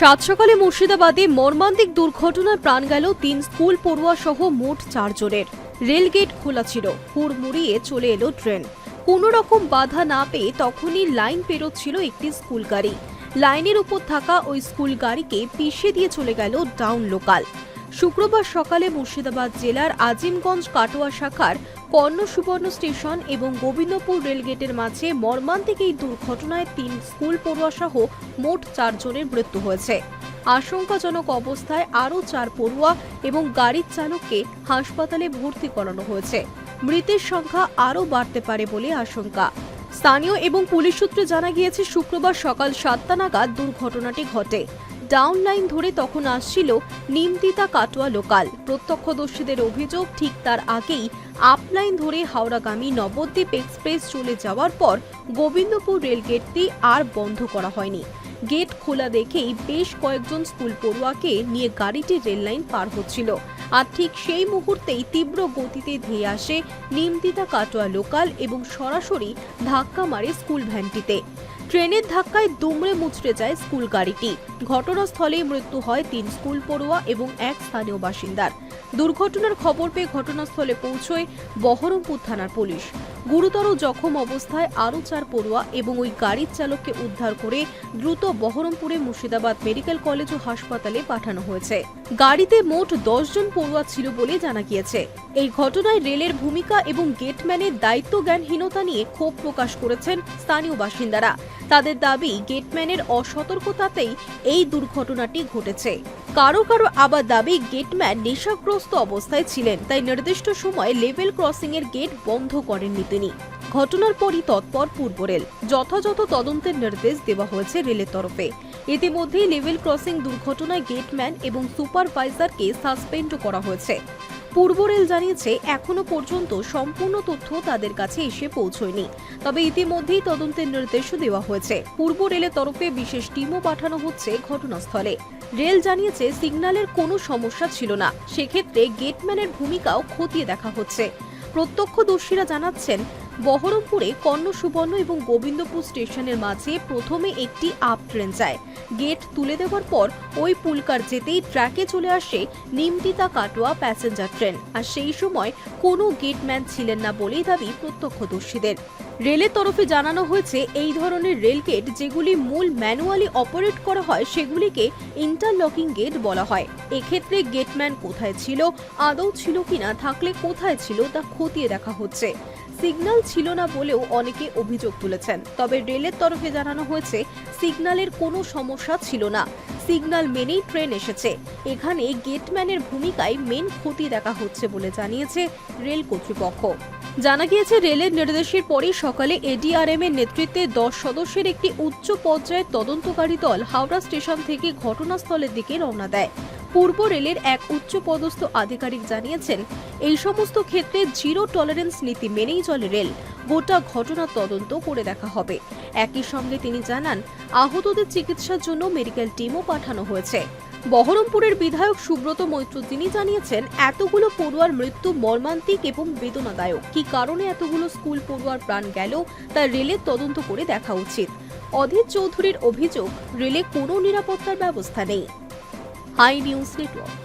সাত সকালে মুর্শিদাবাদে মর্মান্তিক দুর্ঘটনায় প্রাণ গেল ৩ স্কুল পড়ুয়া সহ মোট ৪ জনের। রেলগেট খোলা ছিল, হুড়মুড়িয়ে চলে এলো ট্রেন। কোনো রকম বাধা না পেয়ে তখনই লাইন পেরোচ্ছিল একটি স্কুল গাড়ি। লাইনের উপর থাকা ওই স্কুল গাড়িকে পিষে দিয়ে চলে গেল ডাউন লোকাল। শুক্রবার সকালে মুর্শিদাবাদ জেলার আজিমগঞ্জ কাটোয়া শাখার কর্ণ সুবর্ণ স্টেশন এবং গোবিন্দপুর রেলগেটের মাঝে মর্মান্তিক এই দুর্ঘটনায় ৩ স্কুল পড়ুয়া সহ মোট ৪ জনের মৃত্যু হয়েছে। আশঙ্কাজনক অবস্থায় আরও ৪ পড়ুয়া এবং গাড়ির চালককে হাসপাতালে ভর্তি করানো হয়েছে। মৃতের সংখ্যা আরও বাড়তে পারে বলে আশঙ্কা। স্থানীয় এবং পুলিশ সূত্রে জানা গিয়েছে, শুক্রবার সকাল ৭টা নাগাদ দুর্ঘটনাটি ঘটে। ডাউন লাইন ধরে তখন আসছিল নিমতিতা কাটোয়া লোকাল। প্রত্যক্ষদর্শীদের অভিযোগ, ঠিক তার আগেই আপ লাইন ধরে হাওড়াগামী নবদ্বীপ এক্সপ্রেস চলে যাওয়ার পর গোবিন্দপুর রেলগেটটি আর বন্ধ করা হয়নি। গেট খোলা দেখেই বেশ কয়েকজন স্কুল পড়ুয়াকে নিয়ে গাড়িটি রেল লাইন পার হচ্ছিল, আর ঠিক সেই মুহূর্তেই তীব্র গতিতে ধেয়ে আসে নিমতিতা কাটোয়া লোকাল এবং সরাসরি ধাক্কা মারে স্কুল ভ্যানটিতে। ট্রেনের ধাক্কায় দুমড়ে মুচড়ে যায় স্কুল গাড়িটি। ঘটনাস্থলেই মৃত্যু হয় ৩ স্কুল পড়ুয়া এবং এক স্থানীয় বাসিন্দার। দুর্ঘটনার খবর পেয়ে ঘটনাস্থলে পৌঁছয় বহরমপুর থানার পুলিশ। গুরুতর জখম অবস্থায় আরও ৪ পড়ুয়া এবং ওই গাড়ির চালককে উদ্ধার করে দ্রুত বহরমপুরে মুর্শিদাবাদ মেডিকেল কলেজ ও হাসপাতালে পাঠানো হয়েছে। গাড়িতে মোট ১০ জন পড়ুয়া ছিল বলে জানা গিয়েছে। এই ঘটনায় রেলের ভূমিকা এবং গেটম্যানের দায়িত্ব জ্ঞানহীনতা নিয়ে ক্ষোভ প্রকাশ করেছেন স্থানীয় বাসিন্দারা। তাদের দাবি, গেটম্যানের অসতর্কতাতেই এই দুর্ঘটনাটি ঘটেছে। কারো কারো আবার দাবি, গেটম্যান নেশাগ্রস্ত অবস্থায় ছিলেন, তাই নির্দিষ্ট সময়ে লেভেল ক্রসিং এর গেট বন্ধ করেননি তিনি। ঘটনার পরই তৎপর পূর্ব রেল। যথাযথ তদন্তের নির্দেশ দেওয়া হয়েছে রেলের তরফে। ইতিমধ্যেই লেভেল ক্রসিং দুর্ঘটনায় গেটম্যান এবং সুপারভাইজারকে সাসপেন্ডও করা হয়েছে। পূর্ব রেল জানিয়েছে, এখনো পর্যন্ত সম্পূর্ণ তথ্য তাদের কাছে এসে পৌঁছয়নি, তবে ইতিমধ্যেই তদন্তের নির্দেশও দেওয়া হয়েছে। পূর্ব রেলের তরফে বিশেষ টিমও পাঠানো হচ্ছে ঘটনাস্থলে। রেল জানিয়েছে, সিগন্যালের কোনো সমস্যা ছিল না, সেক্ষেত্রে গেটম্যানের ভূমিকাও খতিয়ে দেখা হচ্ছে। প্রত্যক্ষদর্শীরা জানাচ্ছেন, বহরমপুরে কর্ণ সুবর্ণ এবং গোবিন্দপুর স্টেশনের মাঝে প্রথমে একটি আপ ট্রেন যায়। গেট তুলে দেওয়ার পর ওই পুলকার যেতেই ট্র্যাকে চলে আসে নিমতিতা কাটোয়া প্যাসেঞ্জার ট্রেন, আর সেই সময় কোনো গেটম্যান ছিলেন না বলেই দাবি প্রত্যক্ষদর্শীদের। রেলের তরফে জানানো হয়েছে, এই ধরনের রেল গেট যেগুলি মূল ম্যানুয়ালি অপারেট করা হয় সেগুলিকে ইন্টারলকিং গেট বলা হয়। এক্ষেত্রে গেটম্যান কোথায় ছিল, আদৌ ছিল কিনা, থাকলে কোথায় ছিল তা খতিয়ে দেখা হচ্ছে। সিগন্যাল ছিল না বলেও অনেকে অভিযোগ তুলেছেন, তবে রেলের তরফে জানানো হয়েছে সিগন্যালের কোনো সমস্যা ছিল না। সিগন্যাল মেনেই ট্রেন এসেছে। এখানে গেটম্যানের ভূমিকায় মেন খতিয়ে দেখা হচ্ছে বলে জানিয়েছে রেল কর্তৃপক্ষ। জানা গিয়েছে, রেলের নির্দেশের পরই সকালে এডিআরএম এর নেতৃত্বে ১০ সদস্যের একটি উচ্চ পর্যায়ের তদন্তকারী দল হাওড়া স্টেশন থেকে ঘটনাস্থলের দিকে রওনা দেয়। পূর্ব রেলের এক উচ্চপদস্থ আধিকারিক জানিয়েছেন, এই সমস্ত ক্ষেত্রে জিরো টলারেন্স নীতি মেনেই চলে রেল। গোটা ঘটনার তদন্ত করে দেখা হবে। একই সঙ্গে তিনি জানান, আহতদের চিকিৎসার জন্য মেডিকেল টিমও পাঠানো হয়েছে। বহরমপুরের বিধায়ক সুব্রত মৈত্র তিনি জানিয়েছেন, এতগুলো পড়ুয়ার মৃত্যু মর্মান্তিক এবং বেদনাদায়ক। কি কারণে এতগুলো স্কুল পড়ুয়ার প্রাণ গেল তা রেলের তদন্ত করে দেখা উচিত। অধীর চৌধুরীর অভিযোগ, রেলে কোনো নিরাপত্তার ব্যবস্থা নেই। Hi News network.